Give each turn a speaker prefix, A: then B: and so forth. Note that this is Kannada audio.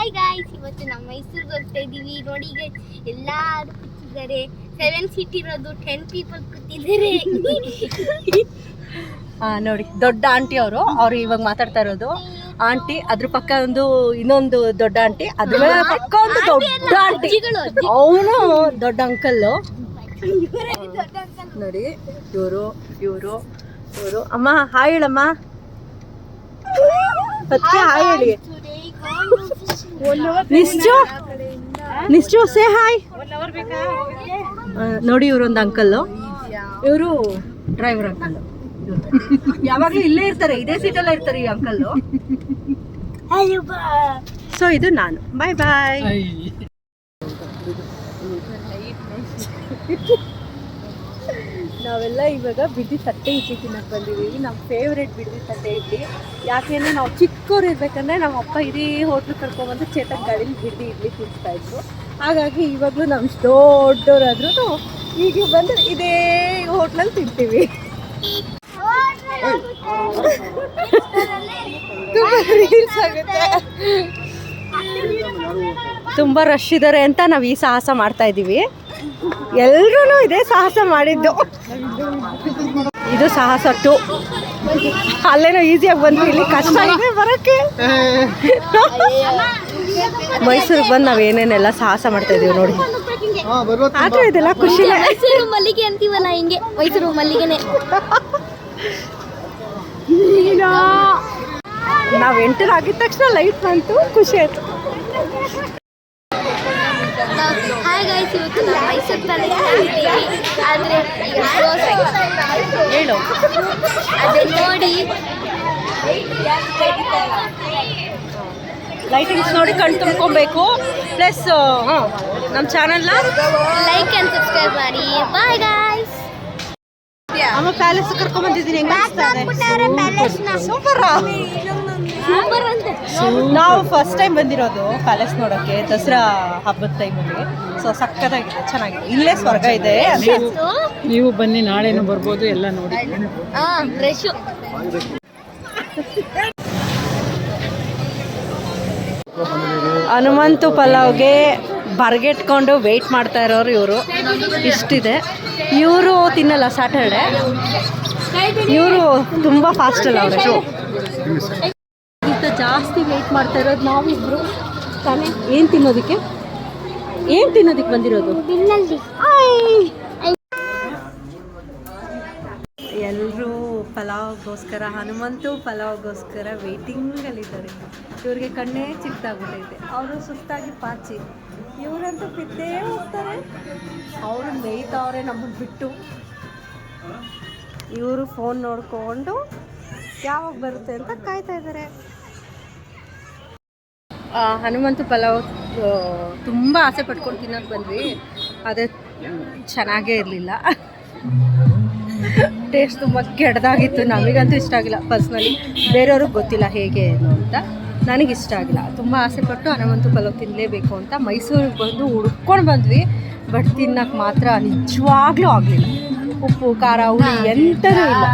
A: ಹಾಯ್ ಗಾಯ್ಸ್, ಇವತ್ತು ನಮ್ಮ ಮೈಸೂರಿಗೆ ಹೋಗ್ತಾ ಇದೀವಿ. ನೋಡಿ ಈಗ ಎಲ್ಲಾರು ಕೂತಿದ್ದಾರೆ. 7 ಸೀಟ್ ಇರೋದು 10 ಪೀಪಲ್ ಕೂತಿದ್ದಾರೆ.
B: ನೋಡಿ ದೊಡ್ಡ ಆಂಟಿ ಅವರು ಇವಾಗ ಮಾತಾಡ್ತಾ ಇರೋದು. ಆಂಟಿ ಅದ್ರ ಪಕ್ಕ ಇನ್ನೊಂದು ದೊಡ್ಡ ಆಂಟಿ, ಅದ್ರ ಪಕ್ಕ ಒಂದು ದೊಡ್ಡ ಆಂಟಿ, ಅವನು ದೊಡ್ಡ ಅಂಕಲ್. ನೋಡಿ ಇವರು ಅಮ್ಮ ಹಾಯ್ ಹೇಳಮ್ಮ. ಅದಕ್ಕೆ ಹಾಯ್ ಹೇಳಿ. ನಿಶ್ಚು ಸೇ ಹಾಯ್. ನೋಡಿ ಇವರೊಂದು ಅಂಕಲ್, ಇವರು ಡ್ರೈವರ್ ಅಂಕಲ್. ಯಾವಾಗ್ಲೂ ಇಲ್ಲೇ ಇರ್ತಾರೆ, ಇದೇ ಸೀಟಲ್ಲೇ ಇರ್ತಾರೆ ಈ ಅಂಕಲ್. ಸೊ ಇದು ನಾನು. ಬಾಯ್ ಬಾಯ್. ನಾವೆಲ್ಲ ಇವಾಗ ಬಿಡಿ ತಟ್ಟೆ ಇಡ್ಲಿ ತಿನ್ನಕ್ಕೆ ಬಂದಿದ್ದೀವಿ. ನಮ್ಮ ಫೇವ್ರೇಟ್ ಬಿಡಿ ತಟ್ಟೆ ಇಡ್ಲಿ. ಯಾಕೆಂದರೆ ನಾವು ಚಿಕ್ಕವ್ರು ಇರ್ಬೇಕಂದ್ರೆ ನಮ್ಮ ಅಪ್ಪ ಇಡೀ ಹೋಟ್ಲು ಕರ್ಕೊಂಡ್ಬಂದು ಚೇತನ್ ಗಾಡೀಲಿ ಬಿಡಿ ಇಡ್ಲಿ ತಿನ್ನಿಸ್ತಾ ಇದ್ರು. ಹಾಗಾಗಿ ಇವಾಗಲೂ ನಾವು ದೊಡ್ಡವರಾದ್ರೂ ಈಗ ಬಂದು ಇದೇ ಹೋಟ್ಲಲ್ಲಿ ತಿಂತೀವಿ. ತುಂಬ ರಶ್ ಇದ್ದಾರೆ ಅಂತ ನಾವು ಈ ಸಾಹಸ ಮಾಡ್ತಾ ಇದ್ದೀವಿ. ಎಲ್ರೂ ಇದೇ ಸಾಹಸ ಮಾಡಿದ್ದು. ಇದು ಸಾಹಸ 2. ಅಲ್ಲೇನೋ ಈಸಿಯಾಗಿ ಬಂದ್ವಿ, ಇಲ್ಲಿ ಕಷ್ಟ ಇದೆ ಬರೋಕ್ಕೆ. ಮೈಸೂರಿಗೆ ಬಂದು ನಾವು ಏನೇನೆಲ್ಲ ಸಾಹಸ ಮಾಡ್ತಾ ಇದೀವಿ ನೋಡಿ. ಆದ್ರೆ ಇದೆಲ್ಲ ಖುಷಿನೇ.
A: ಮೈಸೂರು ಮಲ್ಲಿಗೆ ಅಂತೀವಲ್ಲ, ಹಿಂಗೆ ಮೈಸೂರು ಮಲ್ಲಿಗೆನೆ.
B: ನಾವು ಎಂಟರ್ ಆಗಿದ ತಕ್ಷಣ ಲೈಟ್ ಬಂತು, ಖುಷಿ ಆಯ್ತು.
A: ಹಾಯ್ ಗೈಸ್, ಇವತ್ತು ನಾವು ಮೈಸೂರು ಪ್ಯಾಲೇಸ್ ಆದರೆ
B: ಹೇಳು
A: ಅದೇ ನೋಡಿ
B: ಲೈಟಿಂಗ್ಸ್ ನೋಡಿ ಕಣ್ ತುಂಬ್ಕೊಬೇಕು. ಪ್ಲಸ್ ನಮ್ಮ ಚಾನಲ್ನ
A: ಲೈಕ್ ಆ್ಯಂಡ್ ಸಬ್ಸ್ಕ್ರೈಬ್ ಮಾಡಿ. Bye guys.
B: ಅಮ್ಮ ಪ್ಯಾಲೇಸ್ ಕರ್ಕೊಂಡ್ ಬಂದಿದ್ದೀನಿ.
A: ಸೂಪರ್ ಅಂತ.
B: ನಾವು ಫಸ್ಟ್ ಟೈಮ್ ಬಂದಿರೋದು ಪ್ಯಾಲೇಸ್ ನೋಡೋಕ್ಕೆ, ದಸರಾ ಹಬ್ಬದ ಟೈಮಲ್ಲಿ. ಸೊ ಸಕ್ಕತ್ತಾಗಿದೆ, ಚೆನ್ನಾಗಿದೆ. ಇಲ್ಲೇ ಸ್ವರ್ಗ ಇದೆ.
C: ನೀವು ಬನ್ನಿ, ನಾಳೆನೂ ಬರ್ಬೋದು, ಎಲ್ಲ ನೋಡಿ.
A: ಫ್ರೆಶ್.
B: ಹನುಮಂತು ಪಲಾವ್ಗೆ ಬರ್ಗೆಟ್ಕೊಂಡು ವೆಯ್ಟ್ ಮಾಡ್ತಾ ಇರೋರು ಇವರು. ಇಷ್ಟಿದೆ. ಇವರು ತಿನ್ನಲ್ಲ ಸ್ಯಾಟರ್ಡೆ. ಇವರು ತುಂಬ ಫಾಸ್ಟ್ ಅಲ್ಲ ಅವರು. ಇಂಥ ಜಾಸ್ತಿ ವೆಯ್ಟ್ ಮಾಡ್ತಾ ಇರೋದು ನಾವಿಬ್ರು ತಾನೇ. ಏನು ತಿನ್ನೋದಕ್ಕೆ ಬಂದಿರೋದು? ಎಲ್ಲರೂ ಪಲಾವ್ಗೋಸ್ಕರ, ಹನುಮಂತು ಪಲಾವ್ಗೋಸ್ಕರ ವೇಟಿಂಗಲ್ಲಿದ್ದಾರೆ. ಇವ್ರಿಗೆ ಕಣ್ಣೇ ಚಿಕ್ಕದಾಗ್ಬಿಟ್ಟೈತೆ. ಅವರು ಸುಸ್ತಾಗಿ ಪಾಚಿ. ಇವರಂತೂ ಬಿದ್ದೇ ಹೋಗ್ತಾರೆ. ಅವರು ಮೇಯ್ತವ್ರೆ ನಮ್ಮನ್ನು ಬಿಟ್ಟು. ಇವರು ಫೋನ್ ನೋಡಿಕೊಂಡು ಯಾವಾಗ ಬರುತ್ತೆ ಅಂತ ಕಾಯ್ತಾ ಇದ್ದಾರೆ. ಹನುಮಂತು ಪಲಾವ್ ತುಂಬ ಆಸೆ ಪಟ್ಕೊಂಡು ತಿನ್ನೋಕೆ ಬಂದ್ವಿ. ಅದೇ ಚೆನ್ನಾಗೇ ಇರಲಿಲ್ಲ. ಟೇಸ್ಟ್ ತುಂಬ ಕೆಡ್ದಾಗಿತ್ತು. ನಮಗಂತೂ ಇಷ್ಟ ಆಗಿಲ್ಲ ಪರ್ಸ್ನಲಿ. ಬೇರೆಯವ್ರಿಗೆ ಗೊತ್ತಿಲ್ಲ ಹೇಗೆ ಅಂತ. ನನಗಿಷ್ಟ ಆಗಿಲ್ಲ. ತುಂಬ ಆಸೆಪಟ್ಟು ಹನುಮಂತು ಪಲಾವ್ ತಿನ್ನಲೇಬೇಕು ಅಂತ ಮೈಸೂರಿಗೆ ಬಂದು ಹುಡ್ಕೊಂಡು ಬಂದ್ವಿ. ಬಟ್ ತಿನ್ನೋಕ್ಕೆ ಮಾತ್ರ ನಿಜವಾಗ್ಲೂ ಆಗಲಿಲ್ಲ. ಉಪ್ಪು ಖಾರ ಹುಳಿ ಎಂಥದೂ ಇಲ್ಲ.